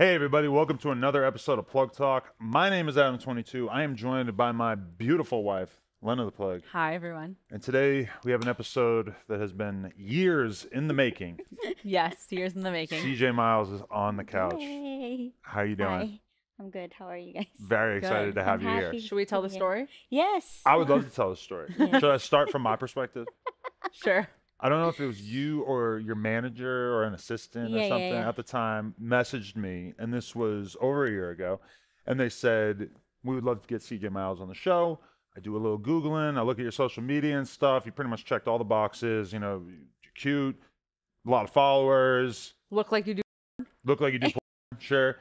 Hey everybody, welcome to another episode of Plug Talk. My name is Adam22. I am joined by my beautiful wife, Lena the Plug. Hi everyone. And today we have an episode that has been years in the making. Yes, years in the making. CJ Miles is on the couch. Hey. How you doing? Hi. I'm good. How are you guys? Very excited Good. to have I'm you here. happy. Should we tell the story? Yes. I would love to tell the story. Yes. Should I start from my perspective? Sure. I don't know if it was you or your manager or an assistant or Yeah, something yeah. at the time messaged me, and this was over a year ago, and they said, we would love to get CJ Miles on the show. I do a little Googling. I look at your social media and stuff. You pretty much checked all the boxes. You know, you're cute, a lot of followers, Look like you do look like you do porn, sure.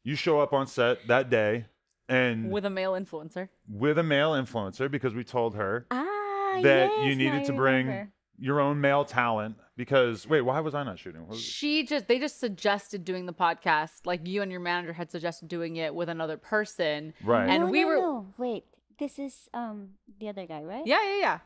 You show up on set that day and with a male influencer. with a male influencer because we told her Ah, that yes, you now needed I to bring remember. your own male talent because, wait, why was I not shooting? They just suggested doing the podcast. Like you and your manager had suggested doing it with another person. Right. And No, we no, were- no. Wait, this is the other guy, right? Yeah.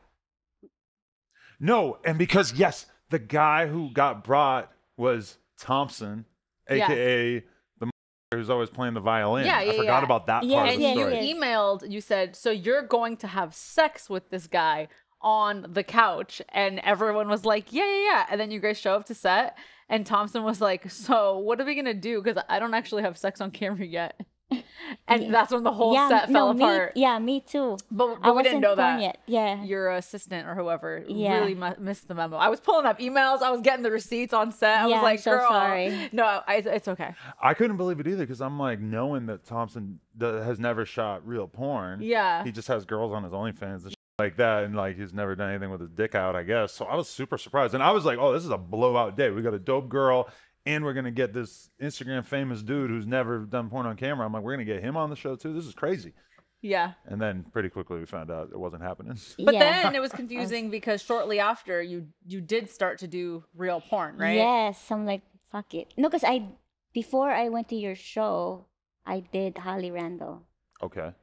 No, and because yes, the guy who got brought was Thompson, Yeah. aka the who's always playing the violin. Yeah, I yeah, forgot yeah. about that Yes, part of And the you story. yes. emailed, you said, so you're going to have sex with this guy on the couch. And everyone was like, yeah. And then you guys show up to set and Thompson was like, so what are we going to do? Because I don't actually have sex on camera yet. And Yeah. that's when the whole yeah, set no, fell apart. me too. But I we didn't wasn't know born that. yet. Yeah. Your assistant or whoever Yeah. really missed the memo. I was pulling up emails. I was getting the receipts on set. I Yeah, was like, I'm so girl. sorry. No, it's okay. I couldn't believe it either because I'm like, knowing that Thompson has never shot real porn. Yeah. He just has girls on his OnlyFans and shit like that, and like he's never done anything with his dick out, I guess. So I was super surprised, and I was like, oh, this is a blowout day. We got a dope girl. And we're gonna get this Instagram famous dude who's never done porn on camera. I'm like, we're gonna get him on the show too. This is crazy. Yeah. And then pretty quickly we found out it wasn't happening. But yeah. then it was confusing because shortly after you did start to do real porn, right? Yes. I'm like, fuck it. No, because before I went to your show, I did Holly Randall. Okay.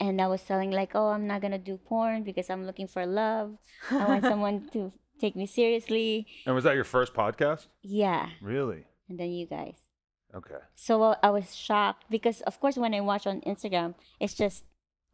And I was telling like, oh, I'm not gonna do porn because I'm looking for love. I want someone to take me seriously. And was that your first podcast? Yeah. Really? And then you guys. Okay. So I was shocked because, of course, when I watch on Instagram, it's just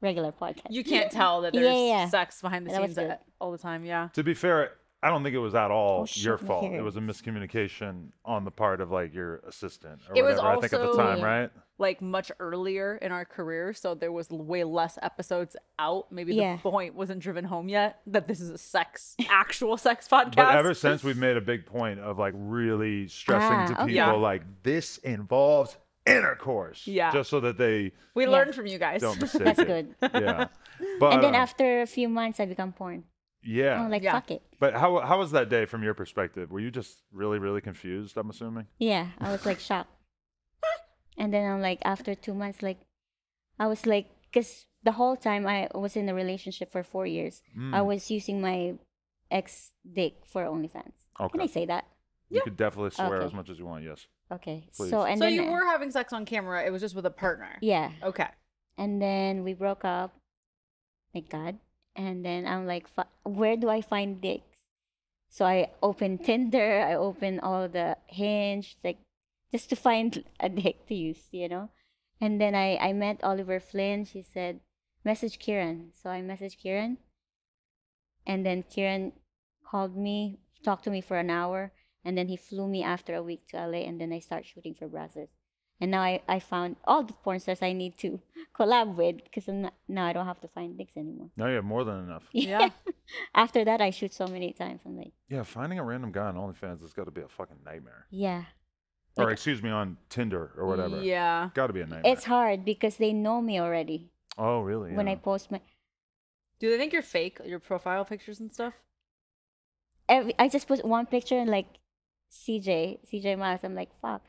regular podcast. You can't tell that there's Yeah. sex behind the That was scenes good. all the time. Yeah. To be fair, I don't think it was at all Oh, shit, your my fault. hair. It was a miscommunication on the part of like your assistant or It was whatever. I think at the also- time, right? Like much earlier in our career, so there was way less episodes out. Maybe Yeah. the point wasn't driven home yet that this is a actual sex podcast. But ever since we've made a big point of like really stressing to okay. people Yeah. like this involves intercourse. Yeah. Just so that they we Yeah. learned from you guys. don't mistake That's it. good. Yeah. But And then after a few months, I become porn. yeah. I'm like, Yeah. fuck it. But how was that day from your perspective? Were you just really, really confused, I'm assuming? Yeah, I was like shocked. And then I'm like, after 2 months, like, I was like, because the whole time I was in a relationship for 4 years, I Mm. was using my ex dick for OnlyFans. Can I Okay. say that? You could definitely swear Okay. as much as you want, yes. Okay. Please. So and So then you were having sex on camera. It was just with a partner. yeah. Okay. And then we broke up. Thank God. And then I'm like, where do I find dicks? So I opened Tinder. I opened all the Hinge, like just to find a dick to use, you know. And then I met Oliver Flynn. She said, message Kieran. So I messaged Kieran. And then Kieran called me, talked to me for an hour. And then he flew me after a week to LA. And then I start shooting for Brazzers. And now I found all the porn stars I need to collab with because now I don't have to find dicks anymore. Now you have more than enough. Yeah. After that, I shoot so many times. I'm like, Yeah, finding a random guy on OnlyFans has got to be a fucking nightmare. yeah. Or Like- excuse me, on Tinder or whatever. Yeah. Got to be a nightmare. It's hard because they know me already. Oh, really? When I Yeah. post my, Do they think you're fake? Your profile pictures and stuff? I just put one picture and like CJ Miles. I'm like, fuck.